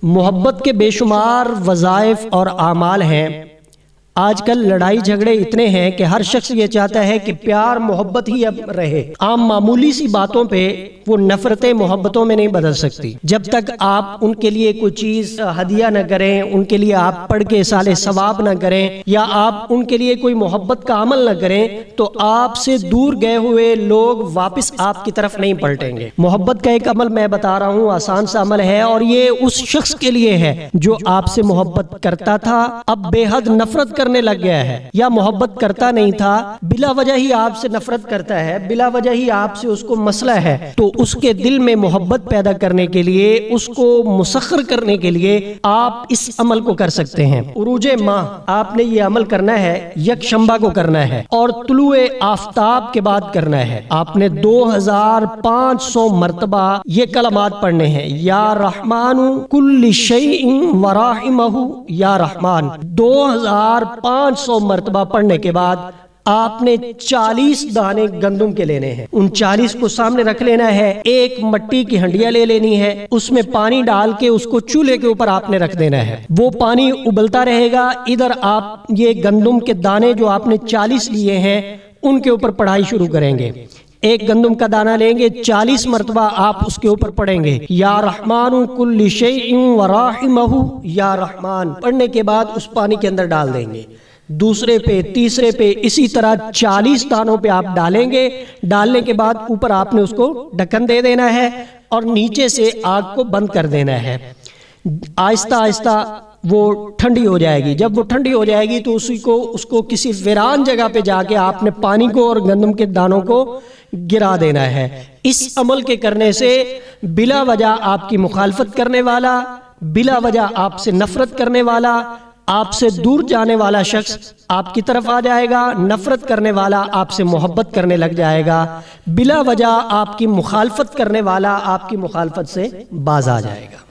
محبت کے بے شمار وظائف اور اعمال ہیں۔ آج کل لڑائی جھگڑے اتنے ہیں کہ ہر شخص یہ چاہتا ہے کہ پیار محبت ہی اب رہے۔ عام معمولی سی باتوں پہ وہ نفرتیں محبتوں میں نہیں بدل سکتی۔ جب تک آپ ان کے لیے کوئی چیز ہدیہ نہ کریں، ان کے لیے آپ پڑھ کے اصالِ ثواب نہ کریں، یا آپ ان کے لیے کوئی محبت کا عمل نہ کریں، تو آپ سے دور گئے ہوئے لوگ واپس آپ کی طرف نہیں پلٹیں گے۔ محبت کا ایک عمل میں بتا رہا ہوں، آسان سا عمل ہے، اور یہ اس شخص کے لیے ہے جو آپ سے محبت کرتا تھا، اب بے حد نفرت کرنے لگ گیا ہے، یا محبت کرتا نہیں تھا، بلا وجہ ہی آپ سے نفرت کرتا ہے، بلا وجہ ہی آپ سے اس کو مسئلہ ہے، تو اس کے دل میں محبت پیدا کرنے کے لیے، اس کو مسخر کرنے کے لیے آپ اس عمل کو کر سکتے ہیں۔ عروج ماہ آپ نے یہ عمل کرنا ہے، یک شنبہ کو کرنا ہے، اور طلوع آفتاب کے بعد کرنا ہے۔ آپ نے 2500 مرتبہ یہ کلمات پڑھنے ہیں، یا رحمان کل شیء ورحمہ یا رحمان۔ 2500 مرتبہ پڑھنے کے بعد آپ نے 40 دانے گندم کے لینے ہیں، ان 40 کو سامنے رکھ لینا ہے، ایک مٹی کی ہنڈیا لے لینی ہے، اس میں پانی ڈال کے اس کو چولہے کے اوپر آپ نے رکھ دینا ہے، وہ پانی ابلتا رہے گا، ادھر آپ یہ گندم کے دانے جو آپ نے 40 لیے ہیں ان کے اوپر پڑھائی شروع کریں گے۔ ایک گندم کا دانہ لیں گے، 40 مرتبہ آپ اس کے اوپر پڑھیں گے، یا رحمان کل شیء ورحمہ یا رحمان۔ پڑھنے کے بعد اس پانی کے اندر ڈال دیں گے، دوسرے پہ، تیسرے پہ، اسی طرح 40 دانوں پہ آپ ڈالیں گے۔ ڈالنے کے بعد اوپر آپ نے اس کو ڈھکن دے دینا ہے، اور نیچے سے آگ کو بند کر دینا ہے۔ آہستہ آہستہ وہ ٹھنڈی ہو جائے گی، جب وہ ٹھنڈی ہو جائے گی تو اس کو کسی ویران جگہ پہ جا کے آپ نے پانی کو اور گندم کے دانوں کو گرا دینا ہے۔ اس عمل کے کرنے سے بلا وجہ آپ کی مخالفت کرنے والا، بلا وجہ آپ سے نفرت کرنے والا، آپ سے دور جانے والا شخص آپ کی طرف آ جائے گا، نفرت کرنے والا آپ سے محبت کرنے لگ جائے گا، بلا وجہ آپ کی مخالفت کرنے والا آپ کی مخالفت سے باز آ جائے گا۔